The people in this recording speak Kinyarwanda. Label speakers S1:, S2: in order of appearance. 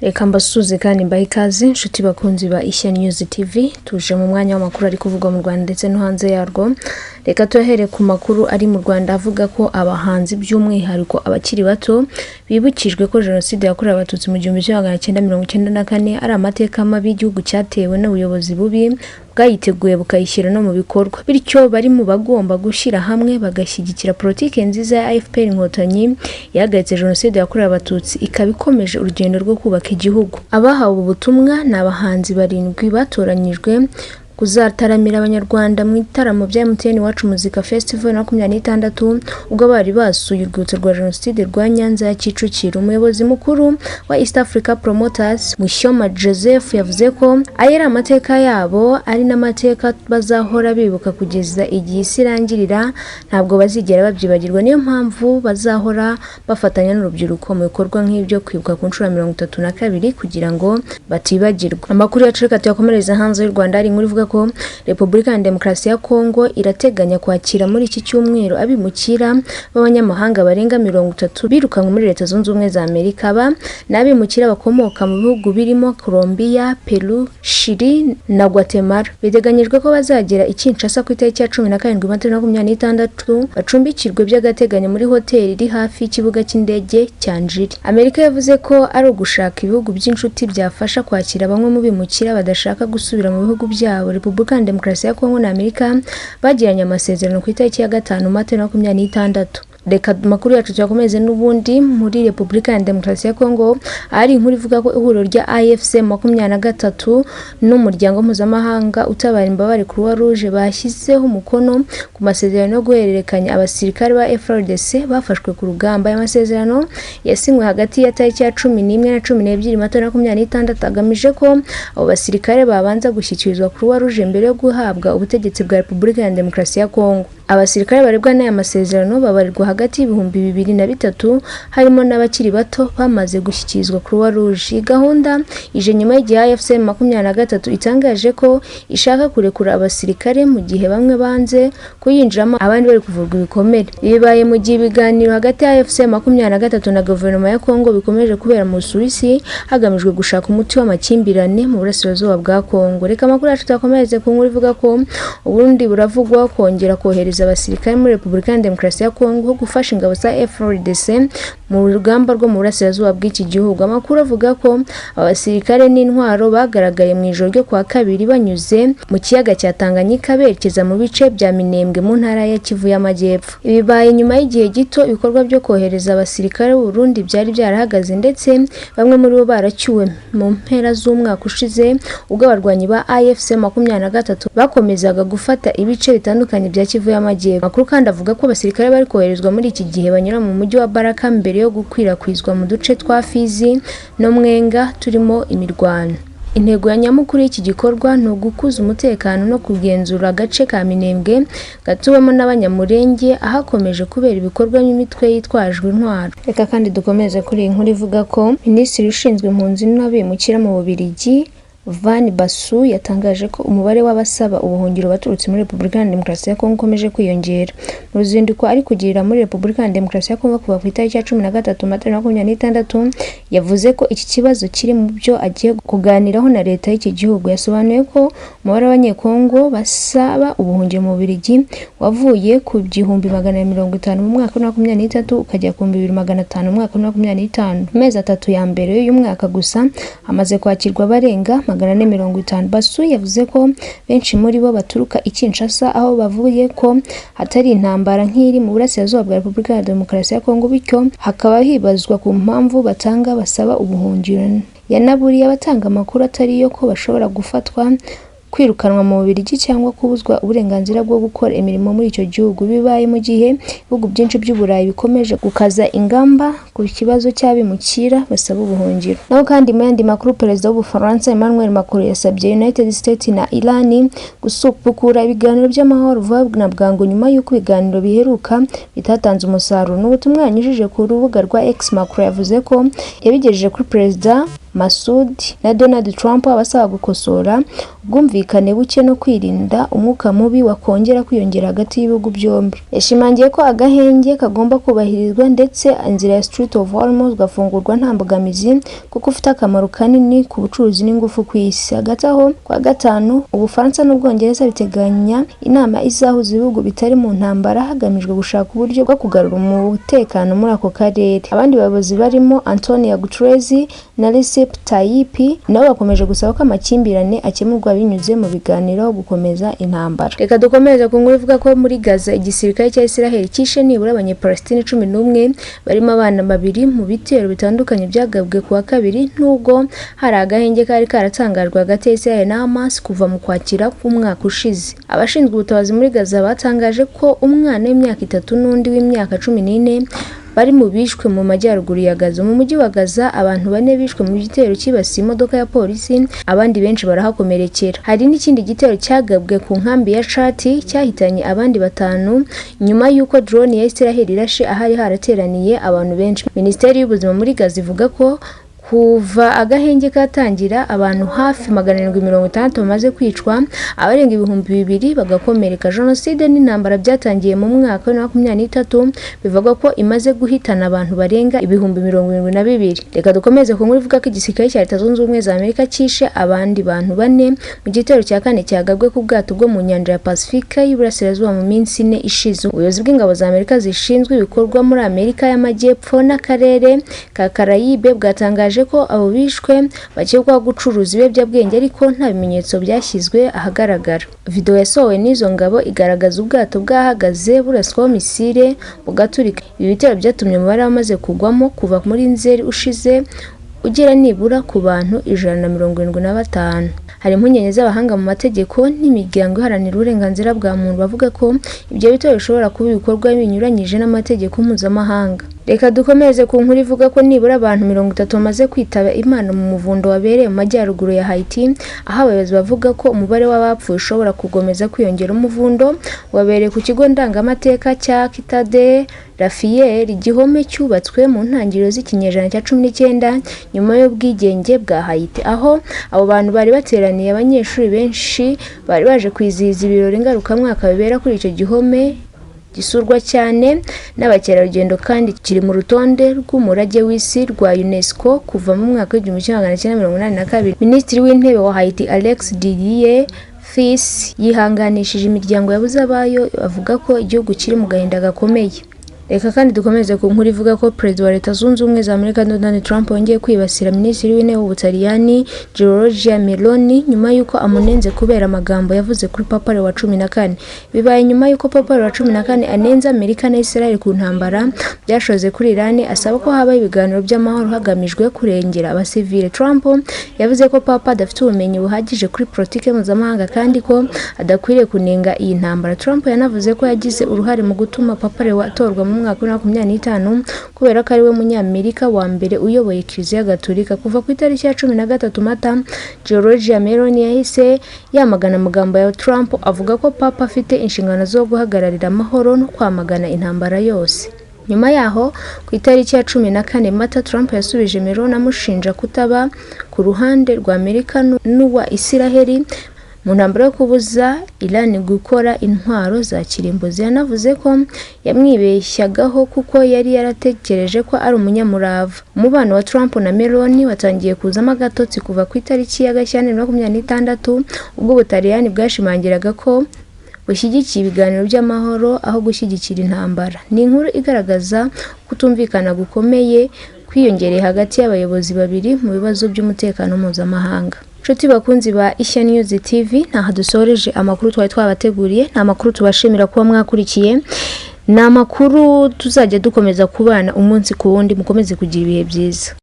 S1: Reka mbasuze kandi mbahe ikaze nshuti bakunzi ba Nshya News TV tuje mu mwanya w'amakuru ari kuvugwa mu Rwanda ndetse no hanze yarwo. Reka tuhere ku makuru ari mu Rwanda avuga ko abahanzi by'umwihariko abakiri bato bibukijwe ko jenoside yakorewe abatutsi mu 1994 ari amateka mabi igihugu cyatewe n'ubuyobozi bubi bwayiteguye bukayishyira no mu bikorwa, bityo bari mu bagomba gushyira hamwe bagashyigikira politike nziza ya FPR Inkotanyi yahagaritse jenoside yakorewe abatutsi ikabikomeje urugendo rwo kubaka igihugu. Abahawe ubutumwa ni abahanzi 7 batoranyijwe kuzataramira abanyarwanda mu itaramo bya MTN Wacu Muzika Festival 2026 ubwo bari basuye urwibutso rwa jenoside rwa Nyanza ya Kicukiro. Umuyobozi mukuru wa East Africa Promoters Nshya Joseph yavuze ko ayera amateka yabo ari n'amateka bazahora bibuka kugeza igihe isirangirira, ntabwo bazigera babyibagirwa, niyo mpamvu bazahora bafatanya n'urubyiruko mu bikorwa nk'ibyo kwibuka ku nshuro 32 kugira ngo batibagirwa. Amakuru yacu reka tuyakomereza hanze y'u Rwanda ari muri ko Repubulika ya Demokarasi ya Kongo irateganya kwakira muri iki cyumweru abimukira b'abanyamahanga barenga 30 birukanwe muri Leta Zunze Ubumwe za Amerika n'abimukira bakomoka mu bihugu birimo Colombia, Peru, Chile na Guatemala. Biteganyijwe ko bazagera i Kinshasa ku itariki ya 17 Mata 2026 bacumbikirwe by'agateganyo muri hoteli iri hafi y'ikibuga cy'indege cya Njiri. Amerika yavuze ko ari ugushaka ibihugu by'inshuti byafasha kwakira bamwe mu bimukira badashaka gusubira mu bihugu byabo. Repubulika ya Demokarasi ya Kongo na Amerika bagiranye amasezerano ku itariki ya 5 Mata 2026. Reka makuru yacu cyakomeze n'ubundi muri Repubulika ya Demokarasi ya Kongo ari inkuru ivuga ko ihuriro rya AFC 23 n'umuryango mpuzamahanga utabara imbabare Croix Rouge bashyizeho umukono ku masezerano yo guhererekanya abasirikare ba FARDC bafashwe ku rugamba. Aya masezerano yasinywe hagati ya tariki ya 11 na 12 Mata 2026 agamije ko abo basirikare babanza gushyikirizwa Croix Rouge mbere yo guhabwa ubutegetsi bwa Repubulika ya Demokarasi ya Kongo. Abasirikare barebwa n'aya masezerano babarirwa hagati y'ibihumbi 2003 harimo n'abakiri bato bamaze gushyikirizwa Croix Rouge. Gahunda ije nyuma y'igihe AFC 23 itangaje ko ishaka kurekura abasirikare mu gihe bamwe banze kuyinjiramo abandi bari kuvurwa ibikomere. Bibaye mu gihe ibiganiro hagati ya AFC 23 na guverinoma ya Kongo bikomeje kubera mu Busuwisi hagamijwe gushaka umuti w'amakimbirane mu burasirazuba bwa Kongo. Reka makuru yacu twakomereze ku nkuru ivuga ko Urundi buravugwa kongera kohereza abasirikare muri Repubulika ya Demokarasi ya Kongo gufasha ingabo za FARDC mu rugamba rwo mu burasirazuba bw'iki gihugu. Amakuru avuga ko abasirikare n'intwaro bagaragaye mu ijoro ryo kwa kabiri banyuze mu kiyaga cya Tanganyika berekeza mu bice bya Minembwe mu ntara ya Kivu y'Amajyepfo. Ibibaye nyuma y'igihe gito ibikorwa byo kohereza abasirikare b'u Burundi byari byarahagaze ndetse bamwe muri bo baracyuwe mu mpera z'umwaka ushize ubwo abarwanyi ba AFC 23 bakomezaga gufata ibice bitandukanye bya Kivu y'Amajyepfo. Amakuru kandi avuga ko abasirikare bari koherezwa muri iki gihe banyura mu mujyi wa Baraka mbere yo gukwirakwizwa mu duce twa Fizi no Mwenga turimo imirwano. Intego ya nyamukuru y'iki gikorwa ni ugukuza umutekano no kugenzura agace ka Minembwe gatuwemo n'abanyamurenge ahakomeje kubera ibikorwa n'imitwe yitwajwe intwaro. Reka kandi dukomeze kuri iyi nkuru ivuga ko Minisitiri ushinzwe impunzi n'abimukira mu Bubiligi Van Basu yatangaje ko umubare w'abasaba ubuhungiro baturutse muri Repubulika ya Demokarasi ya Kongo ukomeje kwiyongera. Mu ruzinduko ari kugirira muri Repubulika ya Demokarasi ya Kongo kuva ku itariki ya 13 Mata 2026 yavuze ko iki kibazo kiri mu byo agiye kuganiraho na leta y'iki gihugu. Yasobanuye ko umubare w'abanyekongo basaba ubuhungiro mu Bubiligi wavuye ku 1,150 mu mwaka wa 2023 ukajya ku 2,500 mu mwaka wa 2025. Mezi 3 ya mbere y'uyu mwaka gusa amaze kwakirwa barenga 450. Basu yavuze ko benshi muri bo baturuka i Kinshasa aho bavuye ko hatari intambara nk'iri mu burasirazuba bwa Repubulika ya Demokarasi ya Kongo, bityo hakaba hibazwa ku mpamvu batanga basaba ubuhungiro. Yanaburiye abatanga amakuru atari yo ko bashobora gufatwa, kwirukanwa mu Bubiligi cyangwa kubuzwa uburenganzira bwo gukora imirimo muri icyo gihugu. Bibaye mu gihe ibihugu byinshi by'Uburayi bikomeje gukaza ingamba ku kibazo cy'abimukira basaba ubuhungiro. Naho kandi mu yandi makuru, Perezida w'Ubufaransa Emmanuel Macron yasabye United States na Iran gusubukura ibiganiro by'amahoro vuba na bwangu nyuma y'uko ibiganiro biheruka bitatanze umusaruro. N'ubutumwa yanyujije ku rubuga rwa X, Macron yavuze ko yabigejeje kuri Perezida Masud na Donald Trump abasaba gukosora ubwumvikane buke no kwirinda umwuka mubi wakongera kwiyongera hagati y'ibihugu byombi. Yashimangiye ko agahenge kagomba kubahirizwa ndetse inzira ya Strait of Hormuz gafungurwa nta mbogamizi kuko ufite akamaro kanini ku bucuruzi n'ingufu ku isi. Hagati aho kwa gatanu Ubufaransa n'Ubwongereza biteganya inama izahuza ibihugu bitari mu ntambara hagamijwe gushaka uburyo bwo kugarura umutekano muri ako karere. Abandi bayobozi barimo Antonio Guterres na Recep Tayyip nabo bakomeje gusaba ko amakimbirane akemurwa binyuze mu biganiro gukomeza intambara. Reka dukomeze ku nkuru ivuga ko muri Gaza igisirikare cya Israel kishe nibura abanyepalestine 11 barimo abana babiri mu bitero bitandukanye byagabwe kuwa kabiri, nubwo hari agahenge kari karatangajwe hagati ya Israel na Hamas kuva mu kwakira k'umwaka ushize. Abashinzwe ubutabazi muri Gaza batangaje ko umwana w'imyaka 3 n'undi w'imyaka 14 bari mu bishwe mu majyaruguru ya Gaza. Mu mujyi wa Gaza abantu 4 bishwe mu gitero kibasiye imodoka ya polisi, abandi benshi barahakomerekera. Hari n'ikindi gitero cyagabwe ku nkambi ya Chati cyahitanye abandi 5 nyuma y'uko drone ya Israel irashe ahari harateraniye abantu benshi. Minisiteri y'ubuzima muri Gaza ivuga ko kuva agahenge katangira abantu hafi 760 bamaze kwicwa, abarenga 2000 bagakomereka. Jenoside n'intambara byatangiye mu mwaka wa 2023 bivugwa ko imaze guhitana abantu barenga 72,000. Reka dukomeze ku nkuru ivuga ko igisirikare cya Leta Zunze Ubumwe za Amerika kishe abandi bantu 4 mu gitero cya kane cyagabwe ku bwato bwo mu nyanja ya Pasifika y'Iburasirazuba mu minsi 4 ishize. Ubuyobozi bw'ingabo za Amerika zishinzwe ibikorwa muri Amerika y'Amajyepfo n'akarere ka Karayibe bwatangaje ko abo bishwe bakekwaho gucuruza ibiyobyabwenge ariko nta bimenyetso byashyizwe ahagaragara. Video yasohowe n'izo ngabo igaragaza ubwato bwahagaze buraswaho misile bugaturika. Ibi bitero byatumye umubare wamaze kugwamo kuva muri Nzeri ushize ugera nibura ku bantu 175. Hari impungenge z'abahanga mu mategeko n'imiryango iharanira uburenganzira bwa muntu bavuga ko ibyo bitero bishobora kuba ibikorwa binyuranyije n'amategeko mpuzamahanga. Reka dukomeze ku nkuru ivuga ko nibura abantu 30 bamaze kwitaba Imana mu muvundo wabereye mu majyaruguru ya Haiti, aho abayobozi bavuga ko umubare w'abapfuye ushobora kugomeza kwiyongera. Umuvundo wabereye ku kigo ndangamateka cya Kitade Rafiel, igihome cyubatswe mu ntangiriro z'ikinyejana cya 19 nyuma y'ubwigenge bwa Haiti, aho abo bantu bari bateraniye. Abanyeshuri benshi bari baje kwizihiza ibirori ngarukamwaka bibera kuri icyo gihome gisurwa cyane n'abakerarugendo kandi kiri mu rutonde rw'umurage w'isi rwa UNESCO kuva mu mwaka wa 1982. Minisitiri w'intebe wa Haiti Alex Didier Fils yihanganishije imiryango yabuze abayo, avuga ko igihugu kiri mu gahinda gakomeye. Reka kandi dukomeze ku nkuru ivuga ko Perezida wa Leta Zunze Ubumwe za Amerika Donald Trump yongeye kwibasira Minisitiri w'intebe w'Ubutaliyani Giorgia Meloni nyuma y'uko amunenze kubera amagambo yavuze kuri Papa Leo wa 14. Bibaye nyuma y'uko Papa Leo wa 14 anenze Amerika na Israel ku ntambara byashoze kuri Iran, asaba ko haba ibiganiro by'amahoro hagamijwe kurengera abasivile. Trump yavuze ko Papa adafite ubumenyi buhagije kuri politike mpuzamahanga kandi ko adakwiriye kunenga iyi ntambara. Trump yanavuze ko yagize uruhare mu gutuma Papa Leo atorwa mu mwaka wa 2025 kubera ko ari we munyamerika wa mbere uyoboye Kiliziya Gatolika. Kuva ku itariki ya 13 Mata, Giorgia Meloni yahise yamagana amagambo ya Trump avuga ko Papa afite inshingano zo guhagararira amahoro no kwamagana intambara yose. Nyuma yaho ku itariki ya 14 Mata, Trump yasubije Meloni amushinja kutaba ku ruhande rwa Amerika n'uwa Israel mu ntambara yo kubuza Iran gukora intwaro za kirimbuzi. Yanavuze ko yamwibeshyagaho kuko yari yaratekereje ko ari umunyamurava. Umubano wa Trump na Meloni watangiye kuzamo agatotsi kuva ku itariki ya Gashyantare 2026 ubwo Ubutaliyani bwashimangiraga ko bushyigikiye ibiganiro by'amahoro aho gushyigikira intambara. Ni inkuru igaragaza kutumvikana gukomeye kwiyongereye hagati y'abayobozi babiri mu bibazo by'umutekano mpuzamahanga. Nshuti bakunzi ba Nshya News TV, ntaha dusoreje amakuru twari twabateguriye. Nta makuru tubashimira kuba mwakurikiye, ni amakuru tuzajya dukomeza kubana umunsi ku wundi. Mukomeze kugira ibihe byiza.